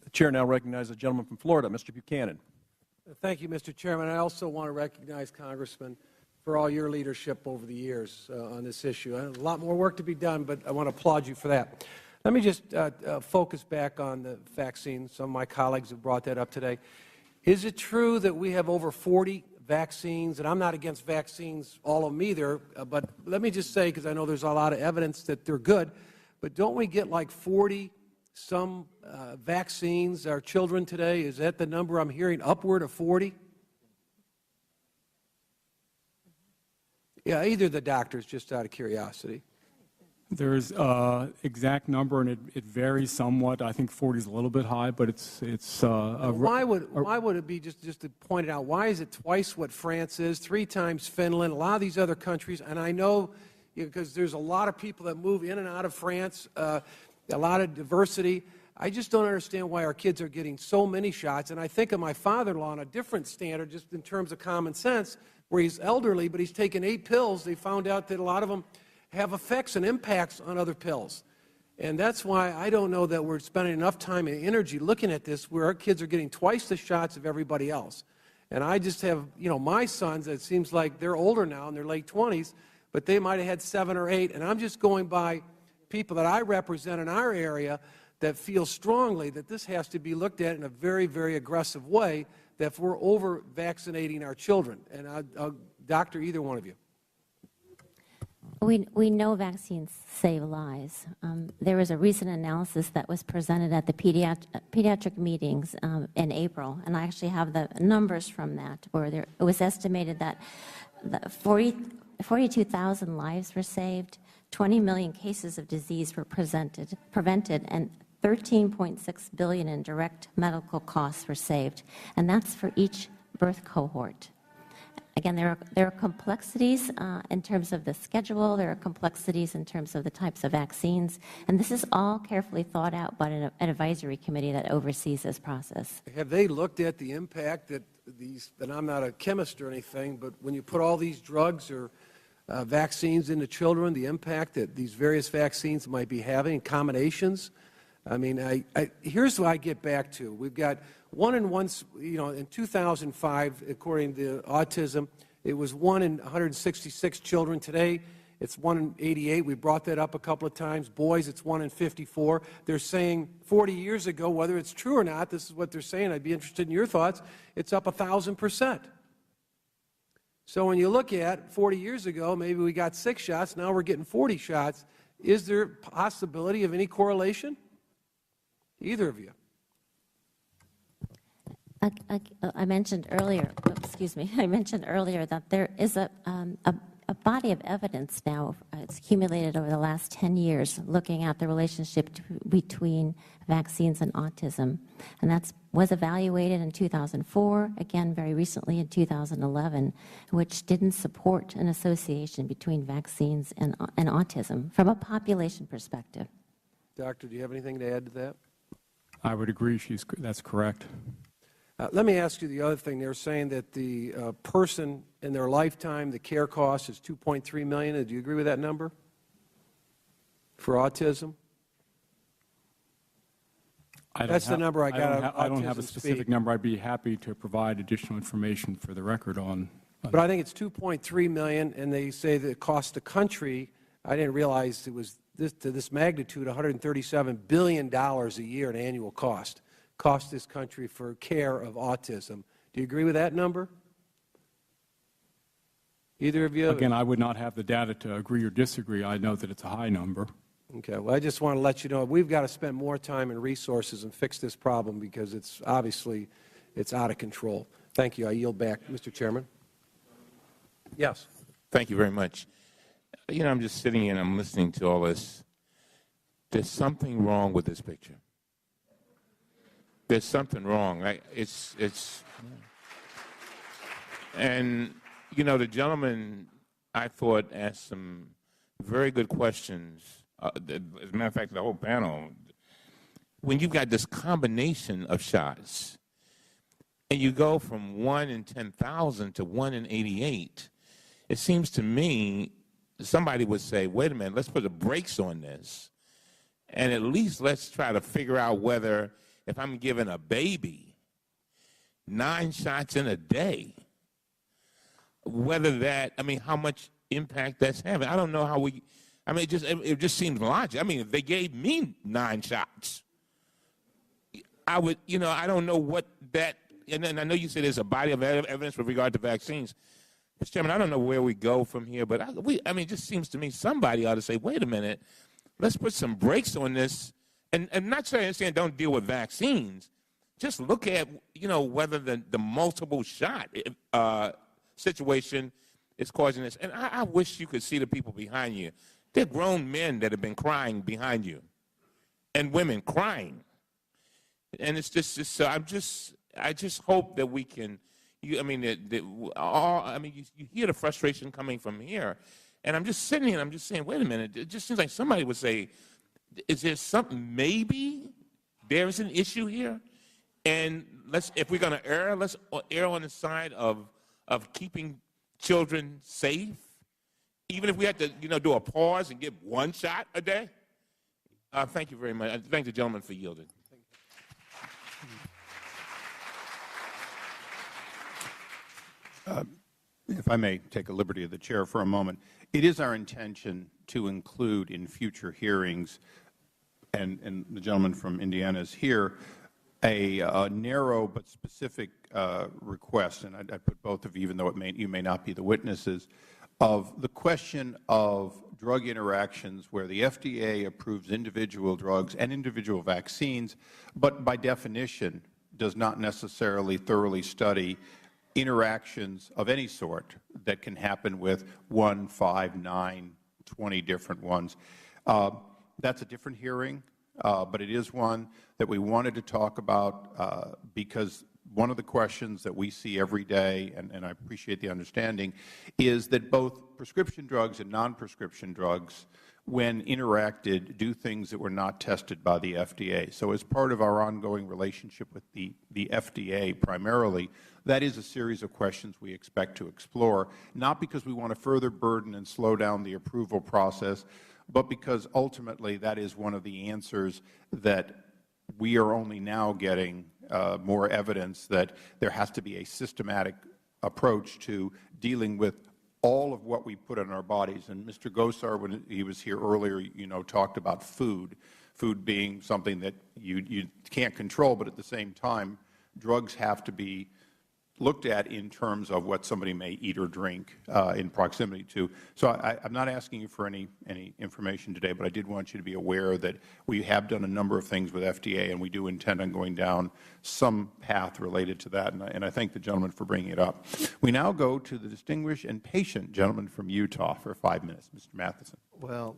The Chair now recognizes the gentleman from Florida, Mr. Buchanan. Thank you, Mr. Chairman. I also want to recognize, Congressman, for all your leadership over the years on this issue. A lot more work to be done, but I want to applaud you for that. Let me just focus back on the vaccine. Some of my colleagues have brought that up today. Is it true that we have over 40 vaccines? And I'm not against vaccines, all of them either, but let me just say, because I know there's a lot of evidence that they're good, but don't we get like 40 some vaccines, our children today? Is that the number I'm hearing, upward of 40? Yeah, either the doctors, just out of curiosity. There's exact number, and it varies somewhat. I think 40 is a little bit high, but it's why would it be, just to point it out, why is it twice what France is, 3 times Finland, a lot of these other countries? And I know, because there's a lot of people that move in and out of France, a lot of diversity. I just don't understand why our kids are getting so many shots. And I think of my father-in-law on a different standard, just in terms of common sense, where he's elderly, but he's taken 8 pills. They found out that a lot of them have effects and impacts on other pills. And that's why I don't know that we're spending enough time and energy looking at this, where our kids are getting twice the shots of everybody else. And I just have, my sons, it seems like they're older now, in their late 20s, but they might have had 7 or 8. And I'm just going by people that I represent in our area that feel strongly that this has to be looked at in a very, very aggressive way, that if we're over-vaccinating our children. And I'll doctor either one of you. We know vaccines save lives. There was a recent analysis that was presented at the pediatric meetings in April, and I actually have the numbers from that, where it was estimated that 42,000 lives were saved, 20 million cases of disease were prevented, and $13.6 billion in direct medical costs were saved, and that's for each birth cohort. Again, there are complexities in terms of the schedule. There are complexities in terms of the types of vaccines, and this is all carefully thought out by an advisory committee that oversees this process. Have they looked at the impact that and I'm not a chemist or anything, but when you put all these drugs or vaccines into children, the impact that these various vaccines might be having, combinations? I mean, here's what I get back to. We've got in 2005, according to autism, it was 1 in 166 children. Today, it's 1 in 88. We brought that up a couple of times. Boys, it's 1 in 54. They're saying 40 years ago, whether it's true or not, this is what they're saying. I'd be interested in your thoughts. It's up 1,000%. So when you look at 40 years ago, maybe we got 6 shots. Now we're getting 40 shots. Is there possibility of any correlation? Either of you. I mentioned earlier, I mentioned earlier that there is a body of evidence now. It's accumulated over the last 10 years looking at the relationship between vaccines and autism. And that was evaluated in 2004, again very recently in 2011, which didn't support an association between vaccines and autism from a population perspective. Doctor, do you have anything to add to that? I would agree. That's correct. Let me ask you the other thing. They're saying that the person in their lifetime, the care cost is $2.3 million. Do you agree with that number for autism? That's the number I got. I don't have a specific number. I'd be happy to provide additional information for the record on. But I think it's $2.3 million, and they say that it costs the country. I didn't realize it was to this magnitude, $137 billion a year in annual cost this country for care of autism. Do you agree with that number? Either of you? Again, I would not have the data to agree or disagree. I know that it's a high number. Okay. Well, I just want to let you know we've got to spend more time and resources and fix this problem, because it's obviously out of control. Thank you. I yield back, Mr. Chairman. Yes. Thank you very much. I'm just sitting here and I'm listening to all this. There's something wrong with this picture. There's something wrong. And, the gentleman, I thought, asked some very good questions. As a matter of fact, the whole panel. When you've got this combination of shots, and you go from 1 in 10,000 to 1 in 88, it seems to me somebody would say, wait a minute, let's put the brakes on this, and at least let's try to figure out whether if I'm giving a baby 9 shots in a day, whether that, I mean, how much impact that's having. I don't know how we, I mean, it just seems logical. I mean, if they gave me 9 shots, I would, I don't know what that, and then I know you said there's a body of evidence with regard to vaccines. Mr. Chairman, I don't know where we go from here, but I mean, it just seems to me somebody ought to say, wait a minute, let's put some brakes on this, and not saying don't deal with vaccines. Just look at, whether the multiple shot situation is causing this. And I wish you could see the people behind you. They're grown men that have been crying behind you, and women crying. And it's just so I just hope that we can. You hear the frustration coming from here, and I'm just sitting here and I'm just saying, wait a minute. It just seems like somebody would say, is there something? Maybe there's an issue here, and if we're going to err, let's err on the side of keeping children safe, even if we have to, do a pause and give 1 shot a day. Thank you very much. I thank the gentleman for yielding. If I may take a liberty of the chair for a moment, it is our intention to include in future hearings, and the gentleman from Indiana is here, a narrow but specific request, and I put both of you, even though you may not be the witnesses, of the question of drug interactions where the FDA approves individual drugs and individual vaccines, but by definition does not necessarily thoroughly study interactions of any sort that can happen with 1, 5, 9, 20 different ones. That's a different hearing, but it is one that we wanted to talk about because one of the questions that we see every day, and I appreciate the understanding, is that both prescription drugs and non-prescription drugs, when interacted, do things that were not tested by the FDA. So as part of our ongoing relationship with the FDA primarily, that is a series of questions we expect to explore, not because we want to further burden and slow down the approval process, but because ultimately that is one of the answers that we are only now getting more evidence that there has to be a systematic approach to dealing with all of what we put in our bodies. And Mr. Gosar, when he was here earlier, talked about food being something that you can't control, but at the same time, drugs have to be looked at in terms of what somebody may eat or drink in proximity to. So I'm not asking you for any information today, but I did want you to be aware that we have done a number of things with FDA, and we do intend on going down some path related to that, and I thank the gentleman for bringing it up. We now go to the distinguished and patient gentleman from Utah for 5 minutes, Mr. Matheson. Well,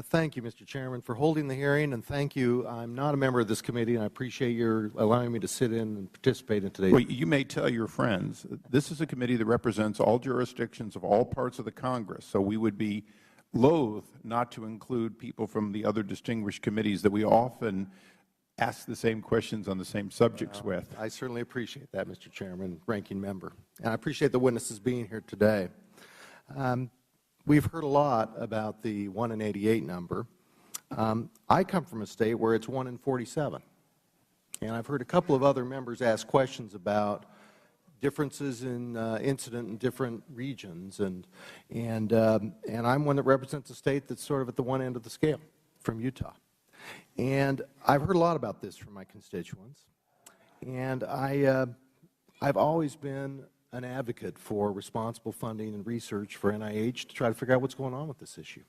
thank you, Mr. Chairman, for holding the hearing, and thank you. I'm not a member of this committee, and I appreciate your allowing me to sit in and participate in today's. Well, you may tell your friends, this is a committee that represents all jurisdictions of all parts of the Congress, so we would be loath not to include people from the other distinguished committees that we often ask the same questions on the same subjects with. I certainly appreciate that, Mr. Chairman, ranking member, and I appreciate the witnesses being here today. We've heard a lot about the 1 in 88 number. I come from a state where it's 1 in 47, and I've heard a couple of other members ask questions about differences in incident in different regions, and I'm one that represents a state that's sort of at the one end of the scale, from Utah. And I've heard a lot about this from my constituents, and I've always been an advocate for responsible funding and research for NIH to try to figure out what's going on with this issue.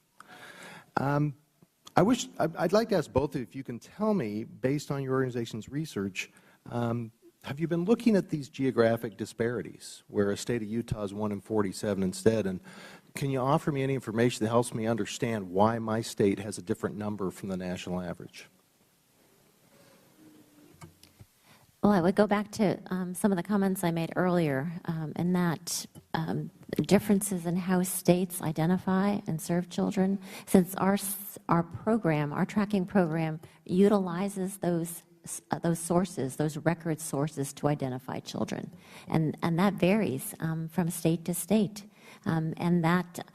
I'd like to ask both of you if you can tell me, based on your organization's research, have you been looking at these geographic disparities, where a state of Utah is 1 in 47 instead, and can you offer me any information that helps me understand why my state has a different number from the national average? Well, I would go back to some of the comments I made earlier, in that differences in how states identify and serve children. Since our program, our tracking program, utilizes those sources, those record sources to identify children, and that varies from state to state, and that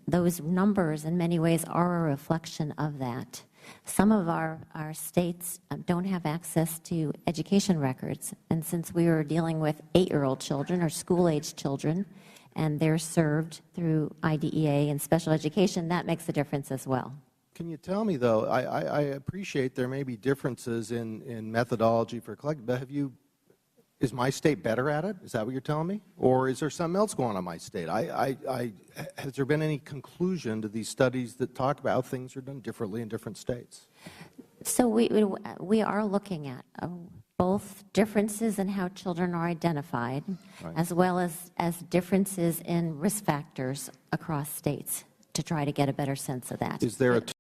those numbers in many ways are a reflection of that. Some of our states don't have access to education records, and since we are dealing with 8-year-old children or school-age children, and they're served through IDEA and special education, that makes a difference as well. Can you tell me, though, I appreciate there may be differences in methodology for collecting, but is my state better at it? Is that what you're telling me? Or is there something else going on in my state? Has there been any conclusion to these studies that talk about how things are done differently in different states? So we are looking at both differences in how children are identified, as well as differences in risk factors across states to try to get a better sense of that. Is there a